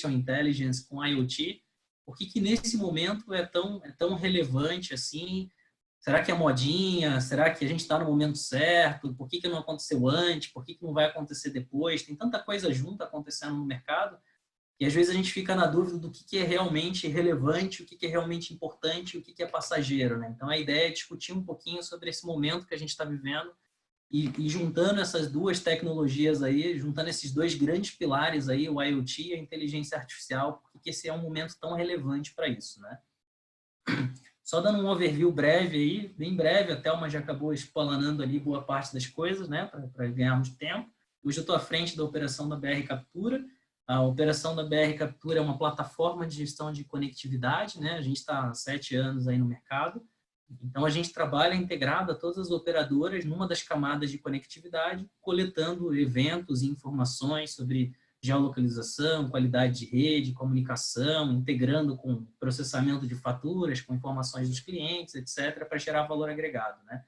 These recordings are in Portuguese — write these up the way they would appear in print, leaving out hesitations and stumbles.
Intelligence com IoT, por que nesse momento é tão relevante assim? Será que é modinha? Será que a gente está no momento certo? Por que não aconteceu antes? Por que não vai acontecer depois? Tem tanta coisa junta acontecendo no mercado e às vezes a gente fica na dúvida do que é realmente relevante, o que é realmente importante, o que é passageiro, né? Então a ideia é discutir um pouquinho sobre esse momento que a gente está vivendo e juntando essas duas tecnologias aí, juntando esses dois grandes pilares aí, o IoT e a inteligência artificial, porque esse é um momento tão relevante para isso, né? Só dando um overview breve aí, bem breve, a Thelma já acabou explanando ali boa parte das coisas, né, para ganharmos tempo. Hoje eu estou à frente da operação da BR Captura. A operação da BR Captura é uma plataforma de gestão de conectividade, né? A gente está há 7 anos aí no mercado. Então, a gente trabalha integrado a todas as operadoras numa das camadas de conectividade, coletando eventos e informações sobre geolocalização, qualidade de rede, comunicação, integrando com processamento de faturas, com informações dos clientes, etc., para gerar valor agregado, né?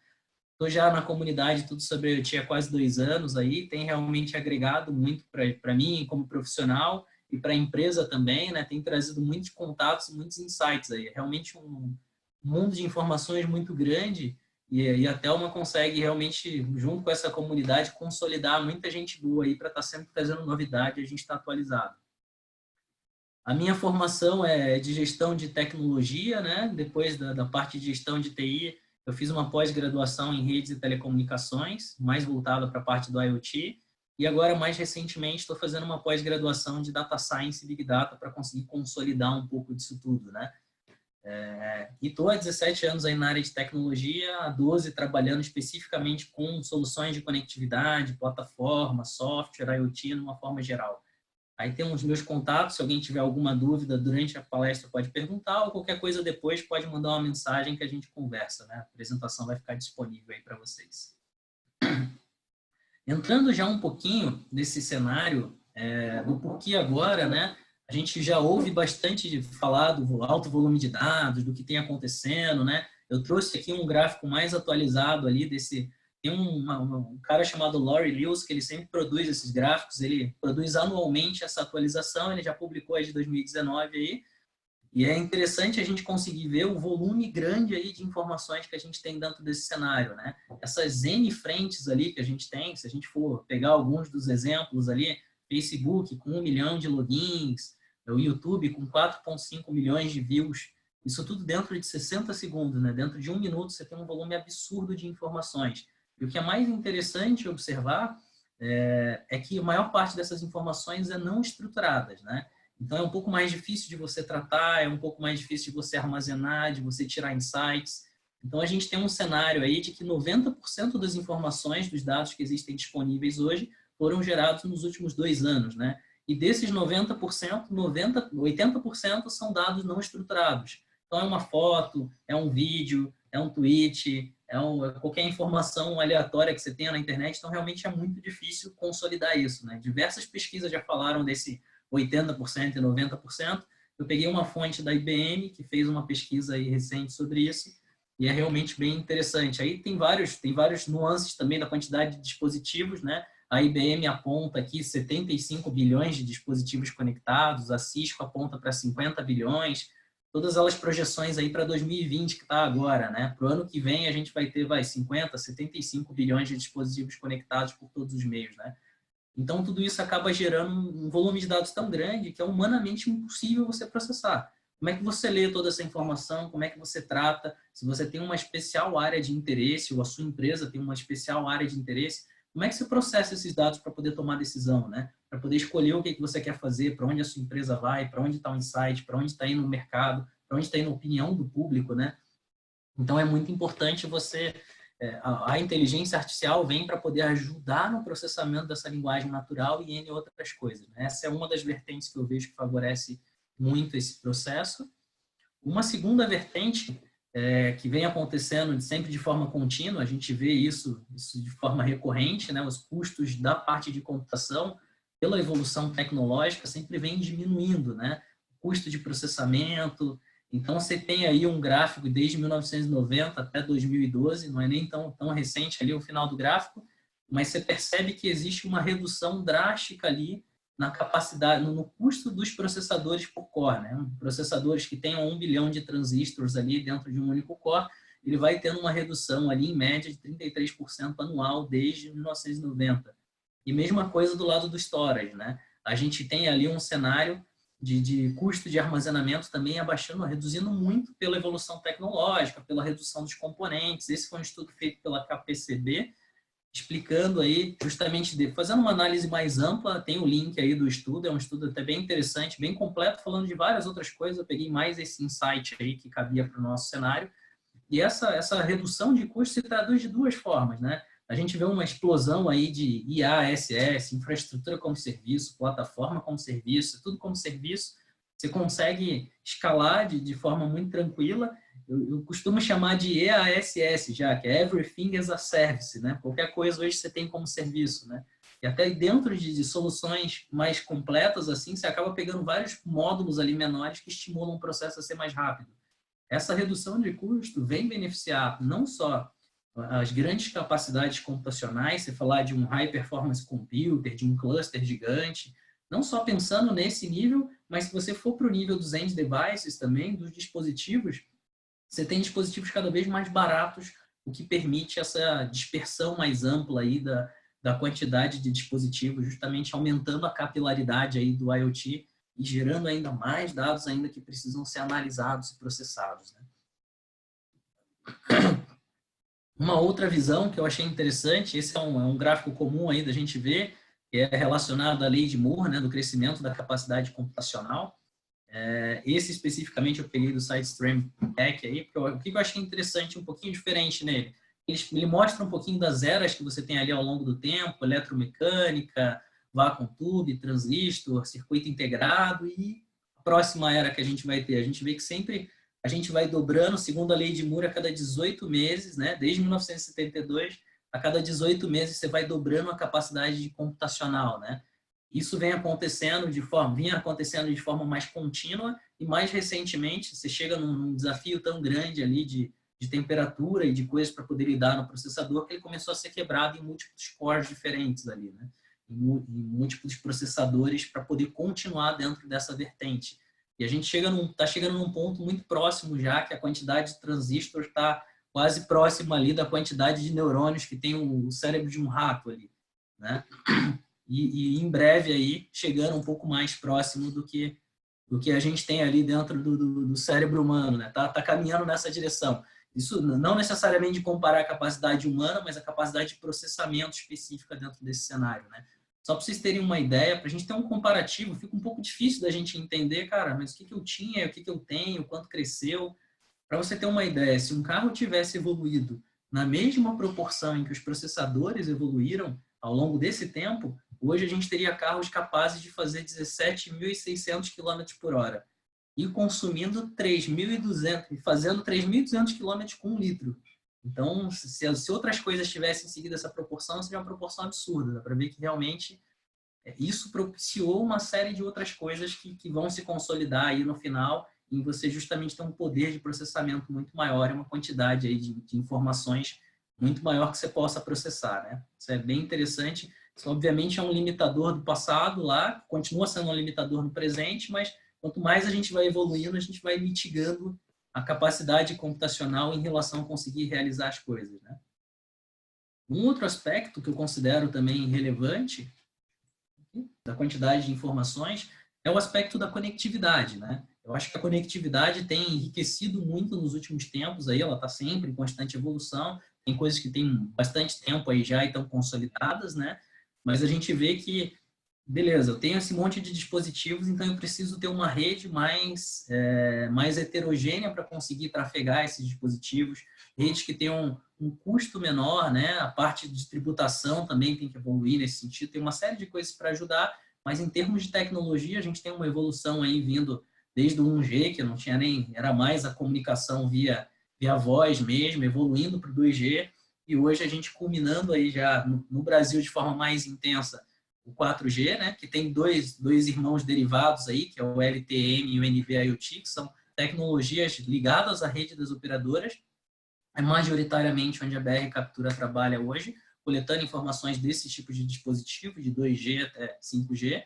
Estou já na comunidade Tudo Sobre IoT há quase 2 anos aí, tem realmente agregado muito para mim como profissional e para a empresa também, né? Tem trazido muitos contatos, muitos insights aí. É realmente um mundo de informações muito grande e a Thelma consegue realmente, junto com essa comunidade, consolidar muita gente boa aí para estar sempre trazendo novidade e a gente está atualizado. A minha formação é de gestão de tecnologia, né? Depois da parte de gestão de TI, eu fiz uma pós-graduação em redes e telecomunicações, mais voltada para a parte do IoT, e agora, mais recentemente, estou fazendo uma pós-graduação de Data Science e Big Data para conseguir consolidar um pouco disso tudo, né? E estou há 17 anos aí na área de tecnologia, há 12 trabalhando especificamente com soluções de conectividade, plataforma, software, IoT, numa forma geral. Aí tem os meus contatos, se alguém tiver alguma dúvida durante a palestra pode perguntar, ou qualquer coisa depois pode mandar uma mensagem que a gente conversa, né? A apresentação vai ficar disponível aí para vocês. Entrando já um pouquinho nesse cenário, do porquê agora, né? A gente já ouve bastante falar do alto volume de dados, do que tem acontecendo, né? Eu trouxe aqui um gráfico mais atualizado ali desse... Tem um cara chamado Laurie Lewis, que ele sempre produz esses gráficos, ele produz anualmente essa atualização, ele já publicou a de 2019 aí, e é interessante a gente conseguir ver o volume grande aí de informações que a gente tem dentro desse cenário, né? Essas N frentes ali que a gente tem, se a gente for pegar alguns dos exemplos ali, Facebook com 1 milhão de logins, o YouTube com 4,5 milhões de views, isso tudo dentro de 60 segundos, né? Dentro de 1 minuto você tem um volume absurdo de informações. E o que é mais interessante observar é que a maior parte dessas informações é não estruturadas, né? Então, é um pouco mais difícil de você tratar, é um pouco mais difícil de você armazenar, de você tirar insights. Então, a gente tem um cenário aí de que 90% das informações, dos dados que existem disponíveis hoje, foram gerados nos últimos 2 anos, né? E desses 90%, 80% são dados não estruturados. Então, é uma foto, é um vídeo, é um tweet, qualquer informação aleatória que você tenha na internet. Então, realmente é muito difícil consolidar isso, né? Diversas pesquisas já falaram desse 80% e 90%. Eu peguei uma fonte da IBM, que fez uma pesquisa aí recente sobre isso, e é realmente bem interessante. Aí tem vários nuances também da quantidade de dispositivos, né? A IBM aponta aqui 75 bilhões de dispositivos conectados, a Cisco aponta para 50 bilhões, todas elas projeções aí para 2020, que está agora, né? Para o ano que vem a gente vai ter 50, 75 bilhões de dispositivos conectados por todos os meios, né? Então, tudo isso acaba gerando um volume de dados tão grande que é humanamente impossível você processar. Como é que você lê toda essa informação? Como é que você trata? Se você tem uma especial área de interesse ou a sua empresa tem uma especial área de interesse, como é que você processa esses dados para poder tomar decisão, né? Para poder escolher o que você quer fazer, para onde a sua empresa vai, para onde está o insight, para onde está indo o mercado, para onde está indo a opinião do público, né? Então, é muito importante você... A inteligência artificial vem para poder ajudar no processamento dessa linguagem natural e N outras coisas, né? Essa é uma das vertentes que eu vejo que favorece muito esse processo. Uma segunda vertente que vem acontecendo sempre de forma contínua, a gente vê isso de forma recorrente, né? Os custos da parte de computação, pela evolução tecnológica, sempre vem diminuindo, né? O custo de processamento. Então, você tem aí um gráfico desde 1990 até 2012, não é nem tão recente ali o final do gráfico, mas você percebe que existe uma redução drástica ali na capacidade, no custo dos processadores por core, né? Processadores que tenham 1 bilhão de transistores ali dentro de um único core, ele vai tendo uma redução ali em média de 33% anual desde 1990. E mesma coisa do lado do storage, né? A gente tem ali um cenário de custo de armazenamento também abaixando, reduzindo muito pela evolução tecnológica, pela redução dos componentes. Esse foi um estudo feito pela KPCB, explicando aí, justamente, fazendo uma análise mais ampla, tem o link aí do estudo, é um estudo até bem interessante, bem completo, falando de várias outras coisas, eu peguei mais esse insight aí que cabia para o nosso cenário, e essa redução de custo se traduz de duas formas, né? A gente vê uma explosão aí de IaaS, infraestrutura como serviço, plataforma como serviço, tudo como serviço, você consegue escalar de forma muito tranquila. Eu costumo chamar de EaaS já, que é Everything as a Service, né? Qualquer coisa hoje você tem como serviço, né? E até dentro de soluções mais completas, assim, você acaba pegando vários módulos ali menores que estimulam o processo a ser mais rápido. Essa redução de custo vem beneficiar não só as grandes capacidades computacionais, você falar de um high performance computer, de um cluster gigante, não só pensando nesse nível, mas se você for para o nível dos end devices também, dos dispositivos, você tem dispositivos cada vez mais baratos, o que permite essa dispersão mais ampla aí da quantidade de dispositivos, justamente aumentando a capilaridade aí do IoT e gerando ainda mais dados ainda que precisam ser analisados e processados, né? Uma outra visão que eu achei interessante, esse é um gráfico comum aí da gente ver, que é relacionado à lei de Moore, né, do crescimento da capacidade computacional. Esse especificamente eu peguei do SideStream Hack aí, porque o que eu achei interessante, um pouquinho diferente nele, ele mostra um pouquinho das eras que você tem ali ao longo do tempo, eletromecânica, vacuum tube, transistor, circuito integrado, e a próxima era que a gente vai ter. A gente vê que sempre a gente vai dobrando, segundo a lei de Moore, a cada 18 meses, né? Desde 1972, a cada 18 meses você vai dobrando a capacidade computacional, né? Isso vinha acontecendo de forma mais contínua e mais recentemente você chega num desafio tão grande ali de temperatura e de coisas para poder lidar no processador que ele começou a ser quebrado em múltiplos cores diferentes ali, né? Em múltiplos processadores para poder continuar dentro dessa vertente. E a gente está chegando num ponto muito próximo já, que a quantidade de transistores está quase próxima ali da quantidade de neurônios que tem o cérebro de um rato ali, né? E em breve aí, chegando um pouco mais próximo do que a gente tem ali dentro do cérebro humano, né? Tá caminhando nessa direção. Isso não necessariamente de comparar a capacidade humana, mas a capacidade de processamento específica dentro desse cenário, né? Só para vocês terem uma ideia, para a gente ter um comparativo, fica um pouco difícil da gente entender, cara, mas o que eu tinha, o que eu tenho, quanto cresceu. Para você ter uma ideia, se um carro tivesse evoluído na mesma proporção em que os processadores evoluíram ao longo desse tempo, hoje a gente teria carros capazes de fazer 17.600 km por hora e consumindo 3.200, fazendo 3.200 km com 1 litro. Então, se outras coisas tivessem seguido essa proporção, seria uma proporção absurda. Dá para ver que realmente isso propiciou uma série de outras coisas que vão se consolidar aí no final, em você justamente ter um poder de processamento muito maior e uma quantidade aí de informações muito maior que você possa processar, né? Isso é bem interessante. Isso, obviamente, é um limitador do passado lá, continua sendo um limitador no presente, mas quanto mais a gente vai evoluindo, a gente vai mitigando a capacidade computacional em relação a conseguir realizar as coisas, né? Um outro aspecto que eu considero também relevante da quantidade de informações é o aspecto da conectividade, né? Eu acho que a conectividade tem enriquecido muito nos últimos tempos, aí ela está sempre em constante evolução, tem coisas que têm bastante tempo aí já e estão consolidadas, né? Mas a gente vê que, beleza, eu tenho esse monte de dispositivos, então eu preciso ter uma rede mais heterogênea para conseguir trafegar esses dispositivos, redes que tenham um custo menor, né? A parte de tributação também tem que evoluir nesse sentido, tem uma série de coisas para ajudar, mas em termos de tecnologia, a gente tem uma evolução aí vindo desde o 1G, que não tinha era mais a comunicação via voz mesmo, evoluindo para o 2G, e hoje a gente culminando aí já no Brasil de forma mais intensa o 4G, né, que tem dois irmãos derivados aí, que é o LTE-M e o NB-IoT, que são tecnologias ligadas à rede das operadoras, é majoritariamente onde a BR Captura trabalha hoje, coletando informações desse tipo de dispositivo, de 2G até 5G,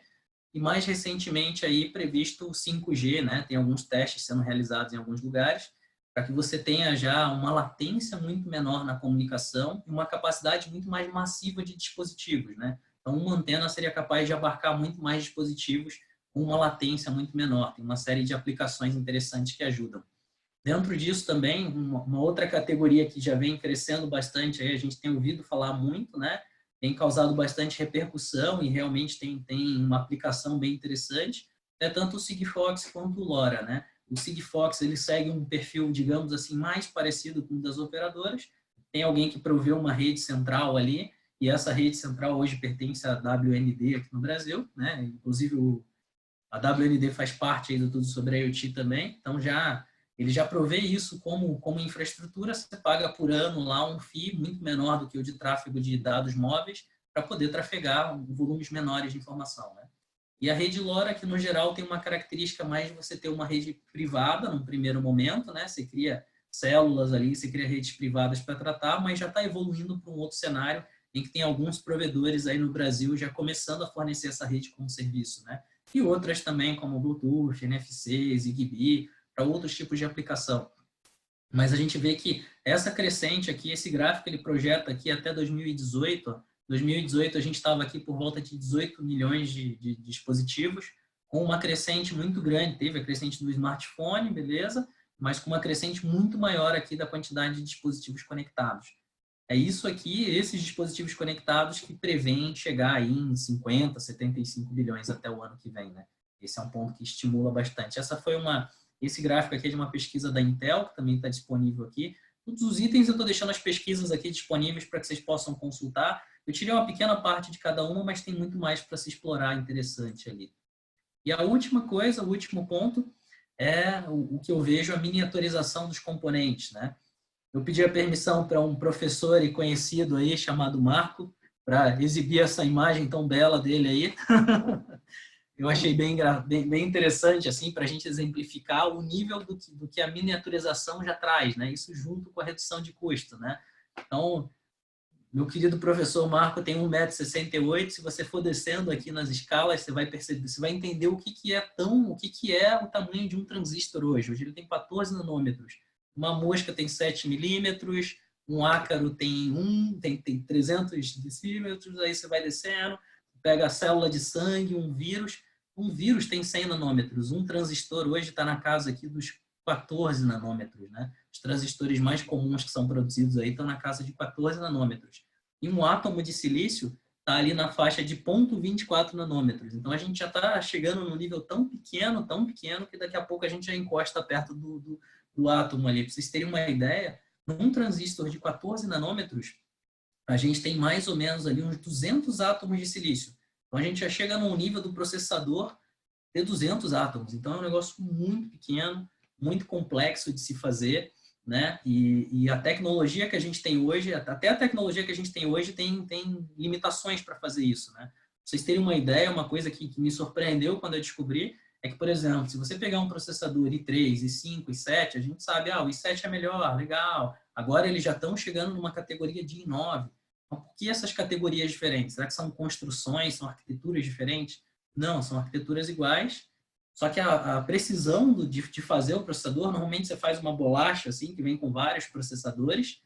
e mais recentemente aí previsto o 5G, né? Tem alguns testes sendo realizados em alguns lugares, para que você tenha já uma latência muito menor na comunicação e uma capacidade muito mais massiva de dispositivos, né? Então, uma antena seria capaz de abarcar muito mais dispositivos com uma latência muito menor. Tem uma série de aplicações interessantes que ajudam. Dentro disso também, uma outra categoria que já vem crescendo bastante, aí a gente tem ouvido falar muito, né? Tem causado bastante repercussão e realmente tem uma aplicação bem interessante, é tanto o Sigfox quanto o LoRa, né? O Sigfox, ele segue um perfil, digamos assim, mais parecido com o das operadoras. Tem alguém que proveu uma rede central ali, e essa rede central hoje pertence à WND aqui no Brasil, né? Inclusive a WND faz parte aí do Tudo sobre IoT também, então ele já provê isso como infraestrutura, você paga por ano lá um FII muito menor do que o de tráfego de dados móveis para poder trafegar volumes menores de informação, né? E a rede LoRa, que no geral tem uma característica mais de você ter uma rede privada num primeiro momento, né? Você cria células ali, você cria redes privadas para tratar, mas já está evoluindo para um outro cenário em que tem alguns provedores aí no Brasil já começando a fornecer essa rede como serviço, né? E outras também, como Bluetooth, NFC, Zigbee, para outros tipos de aplicação. Mas a gente vê que essa crescente aqui, esse gráfico, ele projeta aqui até 2018. 2018 a gente estava aqui por volta de 18 milhões de dispositivos, com uma crescente muito grande. Teve a crescente do smartphone, beleza, mas com uma crescente muito maior aqui da quantidade de dispositivos conectados. É isso aqui, esses dispositivos conectados que prevêem chegar aí em 50, 75 bilhões até o ano que vem, né? Esse é um ponto que estimula bastante. Esse gráfico aqui é de uma pesquisa da Intel, que também está disponível aqui. Todos os itens eu estou deixando as pesquisas aqui disponíveis para que vocês possam consultar. Eu tirei uma pequena parte de cada uma, mas tem muito mais para se explorar interessante ali. E a última coisa, o último ponto, é o que eu vejo, a miniaturização dos componentes, né? Eu pedi a permissão para um professor e conhecido aí, chamado Marco, para exibir essa imagem tão bela dele aí. Eu achei bem interessante, assim, para a gente exemplificar o nível do que a miniaturização já traz, né? Isso junto com a redução de custo, né? Então, meu querido professor Marco tem 1,68 m. Se você for descendo aqui nas escalas, você vai perceber, você vai entender o que é o tamanho de um transistor hoje. Hoje ele tem 14 nanômetros. Uma mosca tem 7 milímetros, um ácaro tem 300 decímetros, aí você vai descendo, pega a célula de sangue, um vírus. Um vírus tem 100 nanômetros. Um transistor hoje está na casa aqui dos 14 nanômetros, né? Os transistores mais comuns que são produzidos aí estão na casa de 14 nanômetros. E um átomo de silício está ali na faixa de 0,24 nanômetros. Então, a gente já está chegando num nível tão pequeno, que daqui a pouco a gente já encosta perto do átomo ali. Para vocês terem uma ideia, num transistor de 14 nanômetros, a gente tem mais ou menos ali uns 200 átomos de silício. Então, a gente já chega num nível do processador ter 200 átomos. Então, é um negócio muito pequeno, muito complexo de se fazer, né? E a tecnologia que a gente tem hoje, até a tecnologia que a gente tem hoje tem limitações para fazer isso, né? Pra vocês terem uma ideia, uma coisa que me surpreendeu quando eu descobri é que, por exemplo, se você pegar um processador i3, i5, i7, a gente sabe, o i7 é melhor, legal. Agora eles já estão chegando numa categoria de i9. Então, por que essas categorias diferentes? Será que são construções, são arquiteturas diferentes? Não, são arquiteturas iguais, só que a precisão de fazer o processador, normalmente você faz uma bolacha assim, que vem com vários processadores.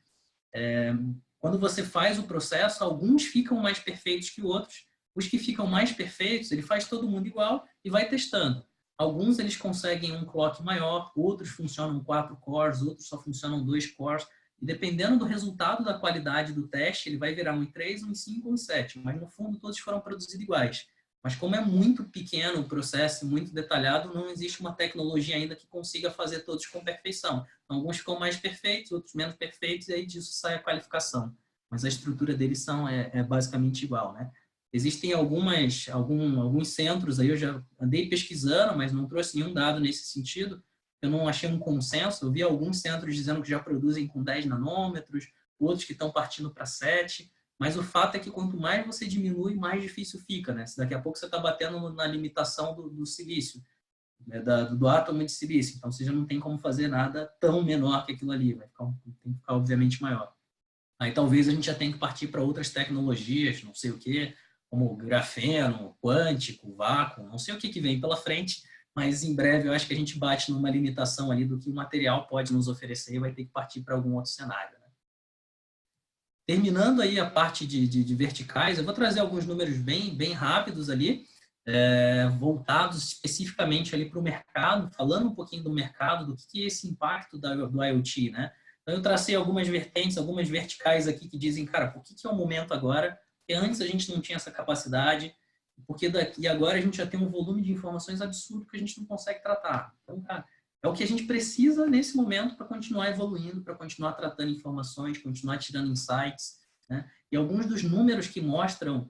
Quando você faz o processo, alguns ficam mais perfeitos que outros. Os que ficam mais perfeitos, ele faz todo mundo igual e vai testando. Alguns eles conseguem um clock maior, outros funcionam 4 cores, outros só funcionam 2 cores. E dependendo do resultado da qualidade do teste, ele vai virar um i3, um i5, um i7. Mas no fundo todos foram produzidos iguais. Mas como é muito pequeno o processo, muito detalhado, não existe uma tecnologia ainda que consiga fazer todos com perfeição. Então, alguns ficam mais perfeitos, outros menos perfeitos, e aí disso sai a qualificação. Mas a estrutura deles é basicamente igual, né? Existem alguns centros, aí eu já andei pesquisando, mas não trouxe nenhum dado nesse sentido. Eu não achei um consenso. Eu vi alguns centros dizendo que já produzem com 10 nanômetros, outros que estão partindo para 7. Mas o fato é que quanto mais você diminui, mais difícil fica, né? Se daqui a pouco você está batendo na limitação do silício, né? do átomo de silício. Então, você já não tem como fazer nada tão menor que aquilo ali. Tem que ficar, obviamente, maior. Aí, talvez, a gente já tenha que partir para outras tecnologias, não sei o quê, como grafeno, quântico, vácuo, não sei o que vem pela frente, mas em breve eu acho que a gente bate numa limitação ali do que o material pode nos oferecer e vai ter que partir para algum outro cenário, né? Terminando aí a parte de verticais, eu vou trazer alguns números bem rápidos ali, voltados especificamente ali para o mercado, falando um pouquinho do mercado, do que é esse impacto do IoT, né? Então, eu tracei algumas vertentes, algumas verticais aqui que dizem, cara, por que é o momento agora? Porque antes a gente não tinha essa capacidade, porque daqui agora a gente já tem um volume de informações absurdo que a gente não consegue tratar. Então, cara, é o que a gente precisa nesse momento para continuar evoluindo, para continuar tratando informações, continuar tirando insights, né? E alguns dos números que mostram,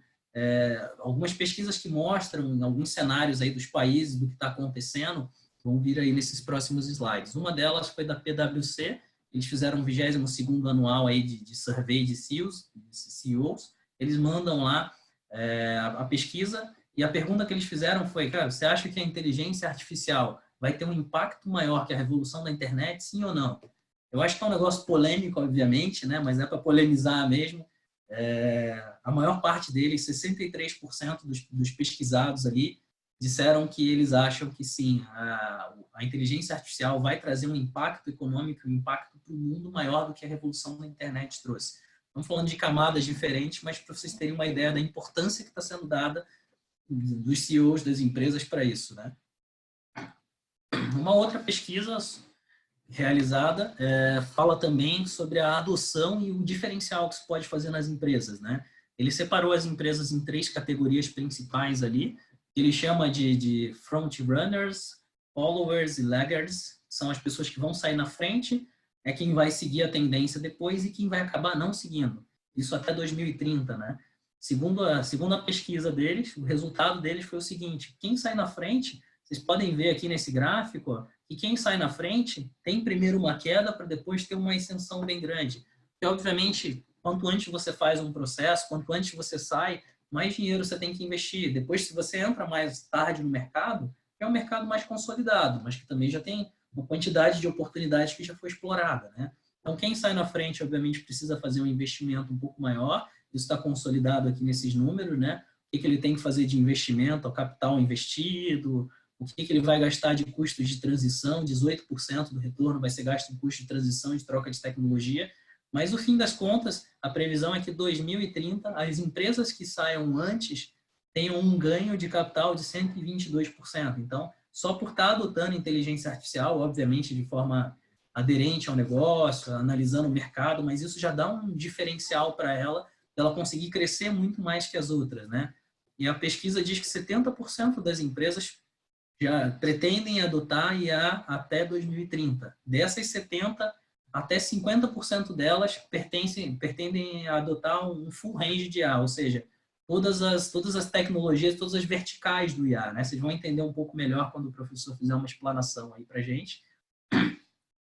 algumas pesquisas que mostram em alguns cenários aí dos países do que está acontecendo, vão vir aí nesses próximos slides. Uma delas foi da PwC, eles fizeram o 22º anual aí de survey de CEOs, eles mandam lá a pesquisa, e a pergunta que eles fizeram foi, cara, você acha que a inteligência artificial vai ter um impacto maior que a revolução da internet, sim ou não? Eu acho que é um negócio polêmico, obviamente, né? Mas é para polemizar mesmo. A maior parte deles, 63% dos pesquisados ali, disseram que eles acham que sim, a inteligência artificial vai trazer um impacto econômico, um impacto para o mundo maior do que a revolução da internet trouxe. Estamos falando de camadas diferentes, mas para vocês terem uma ideia da importância que está sendo dada dos CEOs das empresas para isso, né? Uma outra pesquisa realizada fala também sobre a adoção e o diferencial que se pode fazer nas empresas, né? Ele separou as empresas em 3 categorias principais ali. Ele chama de front runners, followers e laggards. São as pessoas que vão sair na frente, é quem vai seguir a tendência depois e quem vai acabar não seguindo. Isso até 2030, né? Segundo a pesquisa deles, o resultado deles foi o seguinte: quem sai na frente, vocês podem ver aqui nesse gráfico, ó, e quem sai na frente tem primeiro uma queda para depois ter uma ascensão bem grande. Porque, obviamente, quanto antes você faz um processo, quanto antes você sai, mais dinheiro você tem que investir. Depois, se você entra mais tarde no mercado, é um mercado mais consolidado, mas que também já tem uma quantidade de oportunidades que já foi explorada, né? Então, quem sai na frente, obviamente, precisa fazer um investimento um pouco maior. Isso está consolidado aqui nesses números, né? O que ele tem que fazer de investimento, o capital investido, o que ele vai gastar de custos de transição, 18% do retorno vai ser gasto em custo de transição e de troca de tecnologia, mas no fim das contas, a previsão é que 2030, as empresas que saiam antes tenham um ganho de capital de 122%. Então, só por estar adotando inteligência artificial, obviamente de forma aderente ao negócio, analisando o mercado, mas isso já dá um diferencial para ela conseguir crescer muito mais que as outras, né? E a pesquisa diz que 70% das empresas já pretendem adotar IA até 2030. Dessas 70, até 50% delas pretendem adotar um full range de IA, ou seja, todas as tecnologias, todas as verticais do IA, né? Vocês vão entender um pouco melhor quando o professor fizer uma explanação aí para a gente.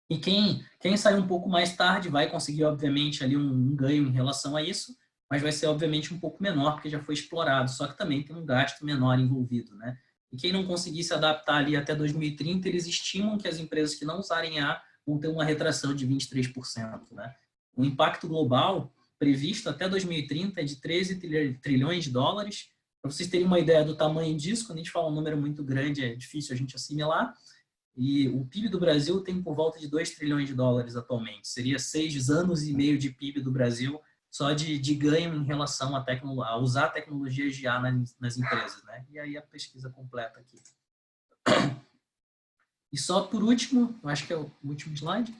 E quem sair um pouco mais tarde vai conseguir, obviamente, ali um ganho em relação a isso, mas vai ser, obviamente, um pouco menor, porque já foi explorado, só que também tem um gasto menor envolvido, né? E quem não conseguir se adaptar ali até 2030, eles estimam que as empresas que não usarem A vão ter uma retração de 23%, né? O impacto global previsto até 2030 é de 13 trilhões de dólares. Para vocês terem uma ideia do tamanho disso, quando a gente fala um número muito grande, é difícil a gente assimilar. E o PIB do Brasil tem por volta de 2 trilhões de dólares atualmente. Seria 6 anos e meio de PIB do Brasil só de ganho em relação a usar tecnologias de IA nas empresas, né? E aí a pesquisa completa aqui. E só por último, eu acho que é o último slide,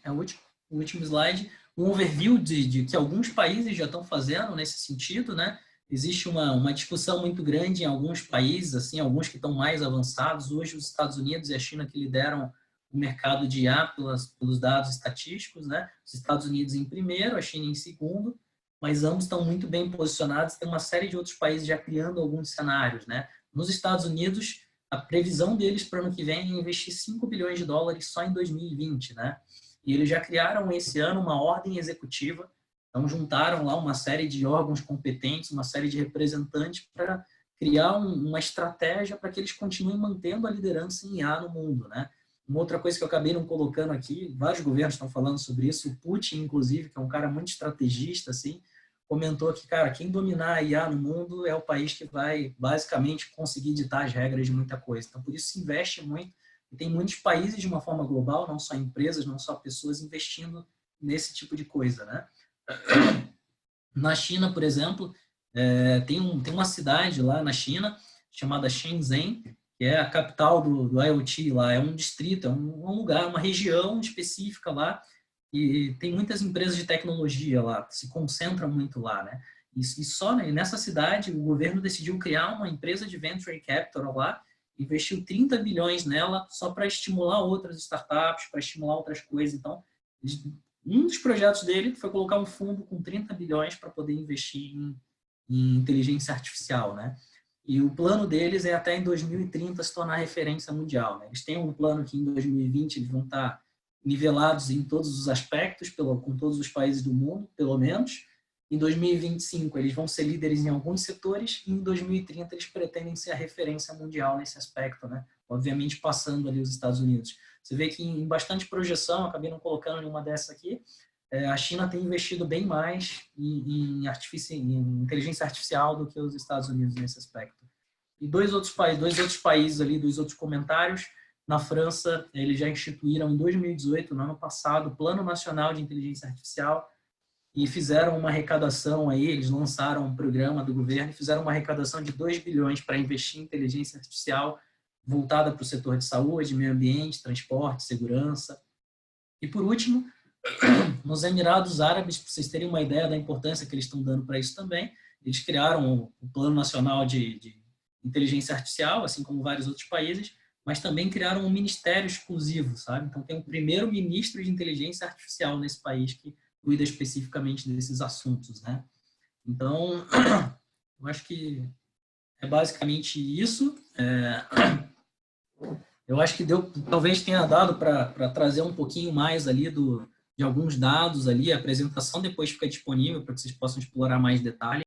o último slide, um overview de que alguns países já estão fazendo nesse sentido, né? Existe uma discussão muito grande em alguns países, assim, alguns que estão mais avançados. Hoje, os Estados Unidos e a China que lideram o mercado de IA pelos dados estatísticos, né? Os Estados Unidos em primeiro, a China em segundo, mas ambos estão muito bem posicionados. Tem uma série de outros países já criando alguns cenários, né? Nos Estados Unidos, a previsão deles para o ano que vem é investir 5 bilhões de dólares só em 2020, né? E eles já criaram esse ano uma ordem executiva. Então, juntaram lá uma série de órgãos competentes, uma série de representantes para criar uma estratégia para que eles continuem mantendo a liderança em IA no mundo, né? Uma outra coisa que eu acabei não colocando aqui, vários governos estão falando sobre isso, o Putin, inclusive, que é um cara muito estrategista, assim, comentou que, cara, quem dominar a IA no mundo é o país que vai basicamente conseguir ditar as regras de muita coisa. Então, por isso se investe muito. E tem muitos países de uma forma global, não só empresas, não só pessoas, investindo nesse tipo de coisa, né? Na China, por exemplo, tem uma cidade lá na China chamada Shenzhen, que é a capital do IoT lá. É um distrito, é um lugar, uma região específica lá, e tem muitas empresas de tecnologia lá, se concentram muito lá, né? E só nessa cidade o governo decidiu criar uma empresa de venture capital lá, investiu 30 bilhões nela só para estimular outras startups, para estimular outras coisas. Então, um dos projetos dele foi colocar um fundo com 30 bilhões para poder investir em inteligência artificial, né? E o plano deles é até em 2030 se tornar referência mundial, né? Eles têm um plano que em 2020 eles vão estar nivelados em todos os aspectos, com todos os países do mundo, pelo menos. Em 2025 eles vão ser líderes em alguns setores e em 2030 eles pretendem ser a referência mundial nesse aspecto, né? Obviamente passando ali os Estados Unidos. Você vê que em bastante projeção, acabei não colocando nenhuma dessas aqui, a China tem investido bem mais em inteligência artificial do que os Estados Unidos nesse aspecto. E dois outros países ali, dois outros comentários. Na França, eles já instituíram em 2018, no ano passado, o Plano Nacional de Inteligência Artificial e fizeram uma arrecadação aí, eles lançaram um programa do governo e fizeram uma arrecadação de 2 bilhões para investir em inteligência artificial voltada para o setor de saúde, meio ambiente, transporte, segurança. E por último, nos Emirados Árabes, para vocês terem uma ideia da importância que eles estão dando para isso também, eles criaram o Plano Nacional de Inteligência Artificial, assim como vários outros países, mas também criaram um ministério exclusivo, sabe? Então tem o primeiro ministro de inteligência artificial nesse país que cuida especificamente desses assuntos, né? Então, eu acho que é basicamente isso. Eu acho que talvez tenha dado para trazer um pouquinho mais ali de alguns dados ali, a apresentação depois fica disponível para que vocês possam explorar mais detalhes.